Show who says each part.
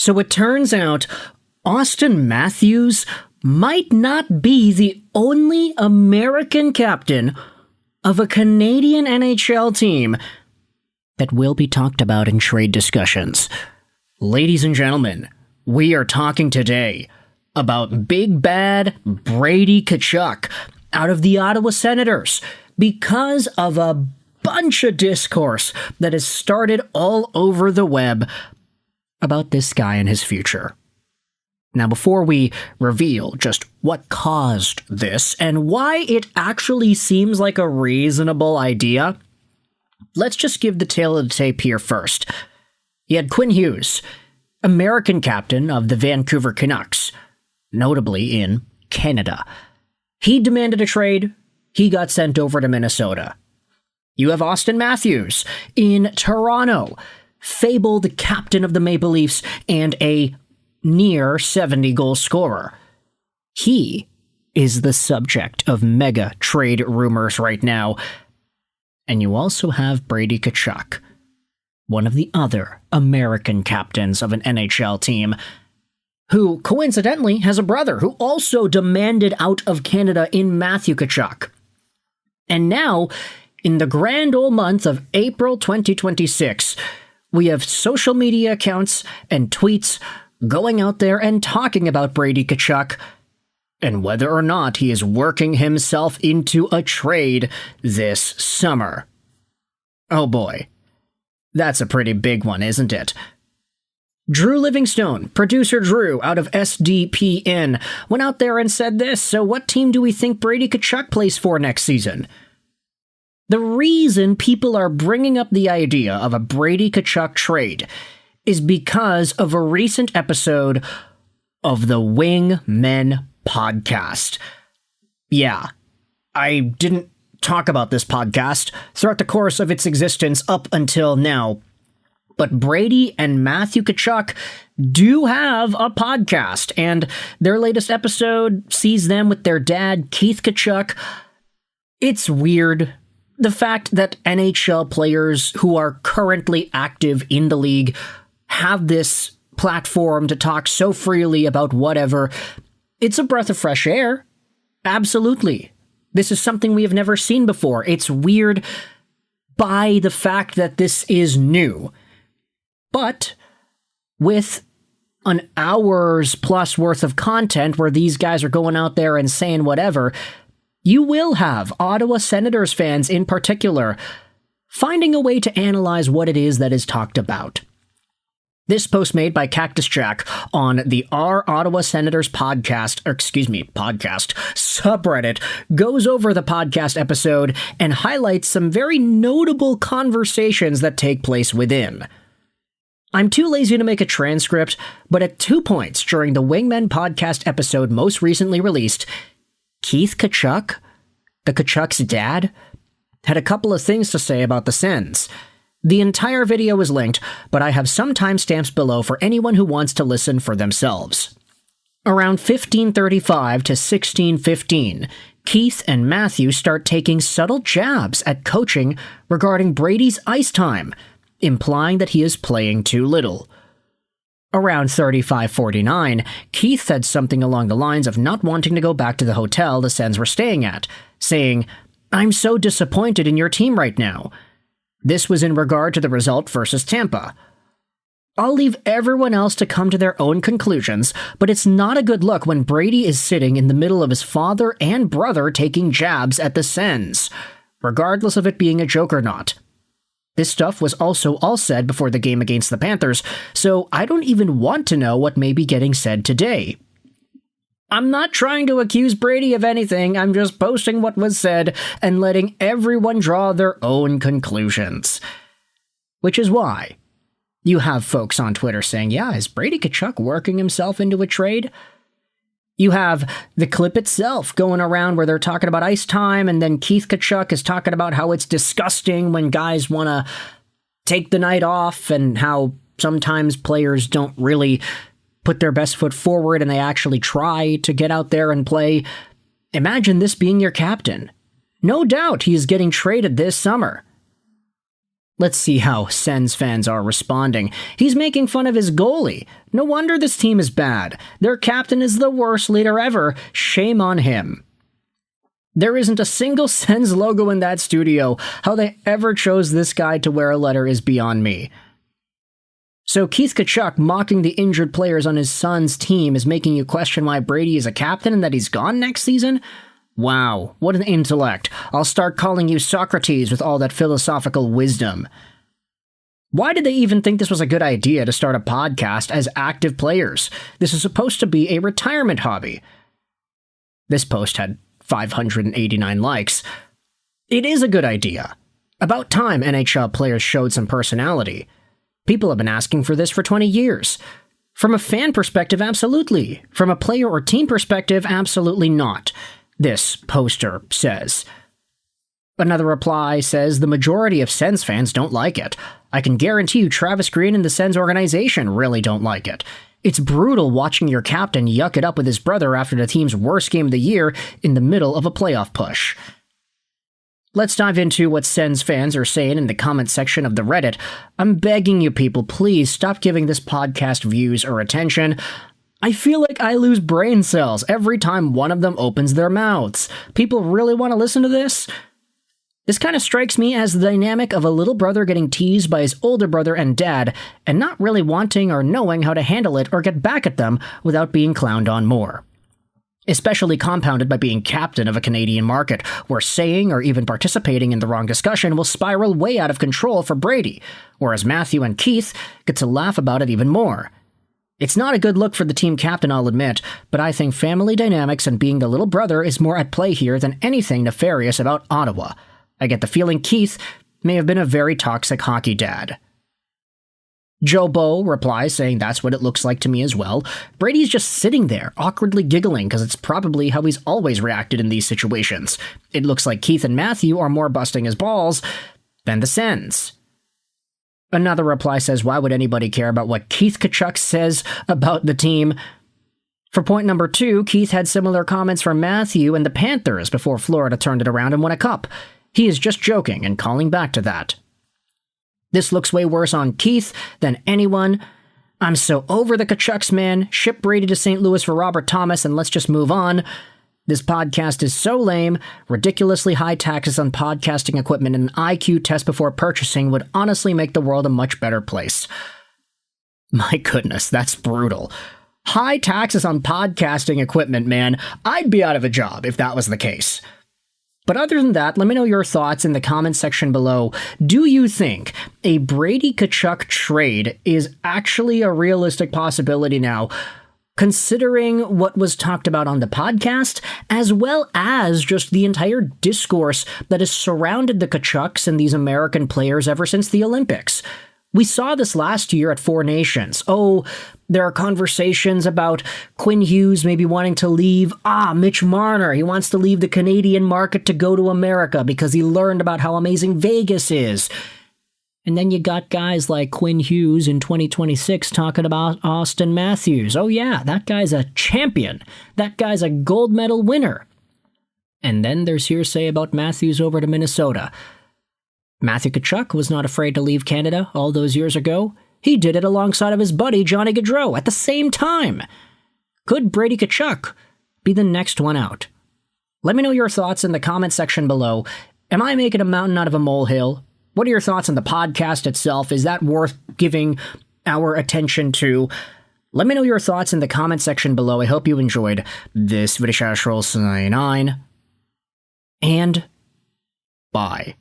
Speaker 1: So it turns out Auston Matthews might not be the only American captain of a Canadian NHL team that will be talked about in trade discussions. Ladies and gentlemen, we are talking today about Big Bad Brady Tkachuk out of the Ottawa Senators because of a bunch of discourse that has started all over the web about this guy and his future. Now, before we reveal just what caused this and why it actually seems like a reasonable idea, let's just give the tale of the tape here first. You had Quinn Hughes, American captain of the Vancouver Canucks, notably in Canada. He demanded a trade. He got sent over to Minnesota. You have Auston Matthews in Toronto, fabled captain of the Maple Leafs and a near 70-goal scorer. He is the subject of mega trade rumors right now. And you also have Brady Tkachuk, one of the other American captains of an NHL team, who coincidentally has a brother who also demanded out of Canada in Matthew Tkachuk. And now, in the grand old month of April 2026, we have social media accounts and tweets going out there and talking about Brady Tkachuk and whether or not he is working himself into a trade this summer. Oh boy, that's a pretty big one, isn't it? Drew Livingstone, producer Drew out of SDPN, went out there and said this, so what team do we think Brady Tkachuk plays for next season? The reason people are bringing up the idea of a Brady Tkachuk trade is because of a recent episode of the Wingmen podcast. Yeah, I didn't talk about this podcast throughout the course of its existence up until now, but Brady and Matthew Tkachuk do have a podcast, and their latest episode sees them with their dad, Keith Tkachuk. It's weird. The fact that NHL players who are currently active in the league have this platform to talk so freely about whatever, it's a breath of fresh air. Absolutely. This is something we have never seen before. It's weird by the fact that this is new. But with an hour's plus worth of content where these guys are going out there and saying whatever, you will have Ottawa Senators fans in particular finding a way to analyze what it is that is talked about. This post made by Cactus Jack on the Our Ottawa Senators podcast subreddit goes over the podcast episode and highlights some very notable conversations that take place within. I'm too lazy to make a transcript, but at 2 points during the Wingmen podcast episode most recently released, Keith Tkachuk, the Tkachuk's dad, had a couple of things to say about the Sens. The entire video is linked, but I have some timestamps below for anyone who wants to listen for themselves. Around 15:35 to 16:15, Keith and Matthew start taking subtle jabs at coaching regarding Brady's ice time, implying that he is playing too little. Around 35:49, Keith said something along the lines of not wanting to go back to the hotel the Sens were staying at, saying, "I'm so disappointed in your team right now." This was in regard to the result versus Tampa. I'll leave everyone else to come to their own conclusions, but it's not a good look when Brady is sitting in the middle of his father and brother taking jabs at the Sens, regardless of it being a joke or not. This stuff was also all said before the game against the Panthers, so I don't even want to know what may be getting said today. I'm not trying to accuse Brady of anything, I'm just posting what was said and letting everyone draw their own conclusions. Which is why you have folks on Twitter saying, yeah, is Brady Tkachuk working himself into a trade? You have the clip itself going around where they're talking about ice time, and then Keith Tkachuk is talking about how it's disgusting when guys want to take the night off and how sometimes players don't really put their best foot forward and they actually try to get out there and play. Imagine this being your captain. No doubt he is getting traded this summer. Let's see how Sens fans are responding. He's making fun of his goalie. No wonder this team is bad. Their captain is the worst leader ever. Shame on him. There isn't a single Sens logo in that studio. How they ever chose this guy to wear a letter is beyond me. So Keith Tkachuk mocking the injured players on his son's team is making you question why Brady is a captain and that he's gone next season? Wow, what an intellect. I'll start calling you Socrates with all that philosophical wisdom. Why did they even think this was a good idea to start a podcast as active players? This is supposed to be a retirement hobby. This post had 589 likes. It is a good idea. About time NHL players showed some personality. People have been asking for this for 20 years. From a fan perspective, absolutely. From a player or team perspective, absolutely not. This poster says. Another reply says the majority of Sens fans don't like it. I can guarantee you Travis Green and the Sens organization really don't like it. It's brutal watching your captain yuck it up with his brother after the team's worst game of the year in the middle of a playoff push. Let's dive into what Sens fans are saying in the comment section of the Reddit. I'm begging you people, please stop giving this podcast views or attention. I feel like I lose brain cells every time one of them opens their mouths. People really want to listen to this? This kind of strikes me as the dynamic of a little brother getting teased by his older brother and dad, and not really wanting or knowing how to handle it or get back at them without being clowned on more. Especially compounded by being captain of a Canadian market, where saying or even participating in the wrong discussion will spiral way out of control for Brady, whereas Matthew and Keith get to laugh about it even more. It's not a good look for the team captain, I'll admit, but I think family dynamics and being the little brother is more at play here than anything nefarious about Ottawa. I get the feeling Keith may have been a very toxic hockey dad. Joe Bo replies saying that's what it looks like to me as well. Brady's just sitting there, awkwardly giggling because it's probably how he's always reacted in these situations. It looks like Keith and Matthew are more busting his balls than the Sens. Another reply says, why would anybody care about what Keith Tkachuk says about the team? For point number 2, Keith had similar comments from Matthew and the Panthers before Florida turned it around and won a cup. He is just joking and calling back to that. This looks way worse on Keith than anyone. I'm so over the Tkachuks, man. Ship Brady to St. Louis for Robert Thomas and let's just move on. This podcast is so lame. Ridiculously high taxes on podcasting equipment and an IQ test before purchasing would honestly make the world a much better place. My goodness, that's brutal. High taxes on podcasting equipment, man. I'd be out of a job if that was the case. But other than that, let me know your thoughts in the comments section below. Do you think a Brady Tkachuk trade is actually a realistic possibility now, considering what was talked about on the podcast, as well as just the entire discourse that has surrounded the Tkachuks and these American players ever since the Olympics? We saw this last year at Four Nations. Oh, there are conversations about Quinn Hughes maybe wanting to leave. Mitch Marner, he wants to leave the Canadian market to go to America because he learned about how amazing Vegas is. And then you got guys like Quinn Hughes in 2026 talking about Austin Matthews. Oh yeah, that guy's a champion. That guy's a gold medal winner. And then there's hearsay about Matthews over to Minnesota. Matthew Tkachuk was not afraid to leave Canada all those years ago. He did it alongside of his buddy Johnny Gaudreau at the same time. Could Brady Tkachuk be the next one out? Let me know your thoughts in the comment section below. Am I making a mountain out of a molehill? What are your thoughts on the podcast itself? Is that worth giving our attention to? Let me know your thoughts in the comment section below. I hope you enjoyed this video. And bye.